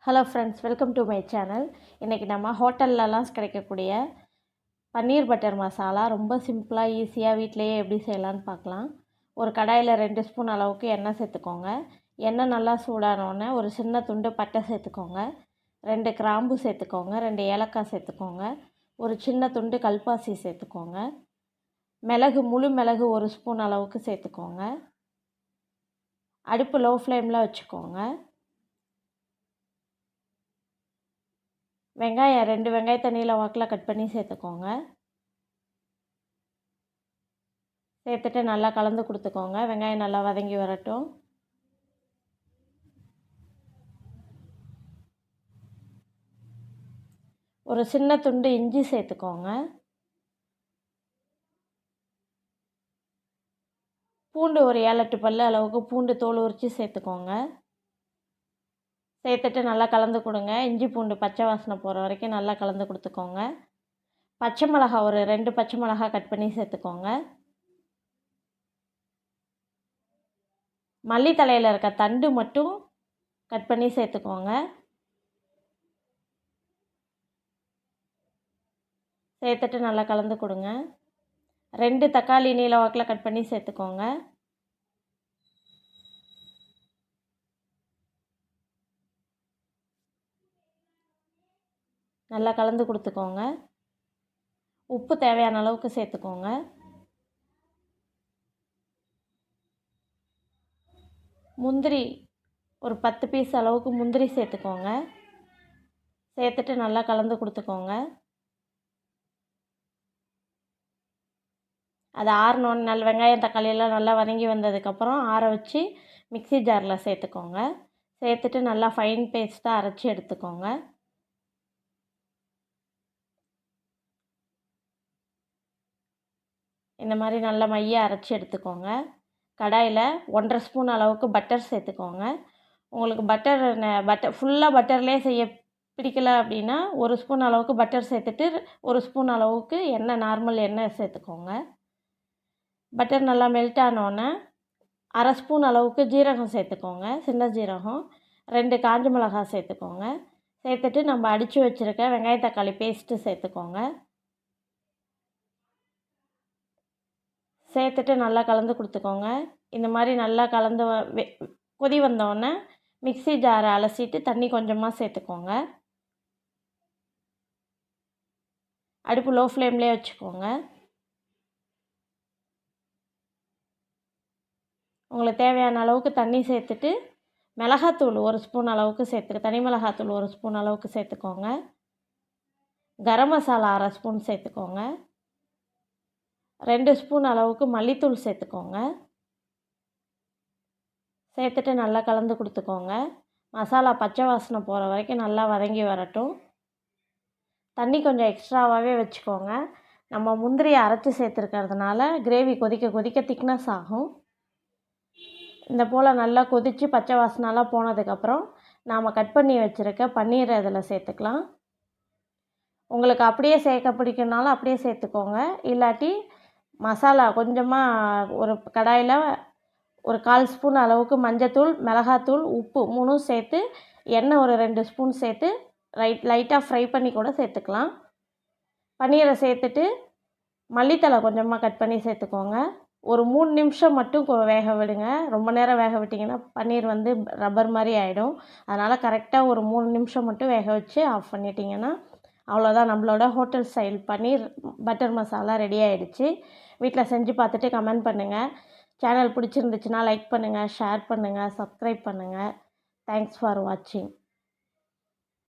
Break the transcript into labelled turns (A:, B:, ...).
A: Hello friends, welcome to my channel. இன்றைக்கி நம்ம ஹோட்டல்லலாம் கிடைக்கக்கூடிய பன்னீர் பட்டர் மசாலா ரொம்ப சிம்பிளாக ஈஸியாக வீட்டிலையே எப்படி செய்யலான்னு பார்க்கலாம். ஒரு கடாயில் 2 ஸ்பூன் அளவுக்கு எண்ணெய் சேர்த்துக்கோங்க. எண்ணெய் நல்லா சூடானோடனே ஒரு சின்ன துண்டு பட்டை சேர்த்துக்கோங்க, 2 கிராம்பு சேர்த்துக்கோங்க, 2 ஏலக்காய் சேர்த்துக்கோங்க, ஒரு சின்ன துண்டு கல்பாசி சேர்த்துக்கோங்க, மிளகு முழு மிளகு 1 ஸ்பூன் அளவுக்கு சேர்த்துக்கோங்க. அடுப்பு லோ ஃப்ளேமில் வச்சுக்கோங்க. வெங்காயம் 2 வெங்காயத்தை நீல வாக்கில் கட் பண்ணி சேர்த்துக்கோங்க. சேர்த்துட்டு நல்லா கலந்து கொடுத்துக்கோங்க. வெங்காயம் நல்லா வதங்கி வரட்டும். ஒரு சின்ன துண்டு இஞ்சி சேர்த்துக்கோங்க. பூண்டு ஒரு 7-8 பல்லு அளவுக்கு பூண்டு தோல் உரித்து சேர்த்துக்கோங்க. சேர்த்துட்டு நல்லா கலந்து கொடுங்க. இஞ்சி பூண்டு பச்சை வாசனை போகிற வரைக்கும் நல்லா கலந்து கொடுத்துக்கோங்க. பச்சை மிளகா ஒரு 2 பச்சை மிளகா கட் பண்ணி சேர்த்துக்கோங்க. மல்லித்தலையில் இருக்க தண்டு மட்டும் கட் பண்ணி சேர்த்துக்கோங்க. சேர்த்துட்டு நல்லா கலந்து கொடுங்க. 2 தக்காளி நீல வாக்கில் கட் பண்ணி சேர்த்துக்கோங்க. நல்லா கலந்து கொடுத்துக்கோங்க. உப்பு தேவையான அளவுக்கு சேர்த்துக்கோங்க. முந்திரி ஒரு 10 பீஸ் அளவுக்கு முந்திரி சேர்த்துக்கோங்க. சேர்த்துட்டு நல்லா கலந்து கொடுத்துக்கோங்க. அது ஆறணுன்னு நல்ல வெங்காயம் தக்காளியெல்லாம் நல்லா வதங்கி வந்ததுக்கப்புறம் ஆற வச்சு மிக்ஸி ஜாரில் சேர்த்துக்கோங்க. சேர்த்துட்டு நல்லா ஃபைன் பேஸ்ட்டாக அரைச்சி எடுத்துக்கோங்க. இந்த மாதிரி நல்லா மையாக அரைச்சி எடுத்துக்கோங்க. கடாயில் 1.5 ஸ்பூன் அளவுக்கு பட்டர் சேர்த்துக்கோங்க. உங்களுக்கு பட்டர் ஃபுல்லாக பட்டர்லேயே செய்ய பிடிக்கல அப்படின்னா 1 ஸ்பூன் அளவுக்கு பட்டர் சேர்த்துட்டு 1 ஸ்பூன் அளவுக்கு எண்ணெய் நார்மல் எண்ணெய் சேர்த்துக்கோங்க. பட்டர் நல்லா மெல்ட் ஆனோடனே 1/2 ஸ்பூன் அளவுக்கு ஜீரகம் சேர்த்துக்கோங்க. சின்ன ஜீரகம் 2 காஞ்ச மிளகாய் சேர்த்துக்கோங்க. சேர்த்துட்டு நம்ம அடித்து வச்சுருக்க வெங்காய தக்காளி பேஸ்ட்டு சேர்த்துக்கோங்க. சேர்த்துட்டு நல்லா கலந்து கொடுத்துக்கோங்க. இந்த மாதிரி நல்லா கலந்து கொதி வந்தோடனே மிக்ஸி ஜாரை அலசிட்டு தண்ணி கொஞ்சமாக சேர்த்துக்கோங்க. அடுப்பு லோ ஃப்ளேம்லேயே வச்சுக்கோங்க. உங்களுக்கு தேவையான அளவுக்கு தண்ணி சேர்த்துட்டு மிளகாத்தூள் 1 ஸ்பூன் அளவுக்கு தனி மிளகாத்தூள் 1 ஸ்பூன் அளவுக்கு சேர்த்துக்கோங்க. கரம் மசாலா 1/2 ஸ்பூன் சேர்த்துக்கோங்க. 2 ஸ்பூன் அளவுக்கு மல்லித்தூள் சேர்த்துக்கோங்க. சேர்த்துட்டு நல்லா கலந்து கொடுத்துக்கோங்க. மசாலா பச்சை வாசனை போகிற வரைக்கும் நல்லா வதங்கி வரட்டும். தண்ணி கொஞ்சம் எக்ஸ்ட்ராவாகவே வச்சுக்கோங்க. நம்ம முந்திரியை அரைச்சி சேர்த்துருக்கிறதுனால கிரேவி கொதிக்க கொதிக்க திக்னஸ் ஆகும். இந்த போல் நல்லா கொதித்து பச்சை வாசனைலாம் போனதுக்கப்புறம் நாம் கட் பண்ணி வச்சுருக்க பன்னீரை இதில் சேர்த்துக்கலாம். உங்களுக்கு அப்படியே சேர்க்க பிடிக்கும்னாலும் அப்படியே சேர்த்துக்கோங்க. இல்லாட்டி மசாலா கொஞ்சமாக ஒரு கடாயில் ஒரு 1/4 ஸ்பூன் அளவுக்கு மஞ்சத்தூள், மிளகாத்தூள், உப்பு 3ம் சேர்த்து எண்ணெய் ஒரு 2 ஸ்பூன் சேர்த்து லைட்டாக ஃப்ரை பண்ணி கூட சேர்த்துக்கலாம். பன்னீரை சேர்த்துட்டு மல்லித்தலை கொஞ்சமாக கட் பண்ணி சேர்த்துக்கோங்க. ஒரு 3 நிமிஷம் மட்டும் வேக விடுங்க. ரொம்ப நேரம் வேக விட்டிங்கன்னா பன்னீர் ரப்பர் மாதிரி ஆகிடும். அதனால் கரெக்டாக ஒரு 3 நிமிஷம் மட்டும் வேக வச்சு ஆஃப் பண்ணிட்டிங்கன்னா அவ்வளோதான், நம்மளோட ஹோட்டல் ஸ்டைல் பன்னீர் பட்டர் மசாலா ரெடி ஆகிடுச்சு. வீட்டில் செஞ்சு பார்த்துட்டு கமெண்ட் பண்ணுங்கள். சேனல் பிடிச்சிருந்துச்சுன்னா லைக் பண்ணுங்கள், ஷேர் பண்ணுங்கள், சப்ஸ்கிரைப் பண்ணுங்கள். தேங்க்ஸ் ஃபார் வாட்சிங்.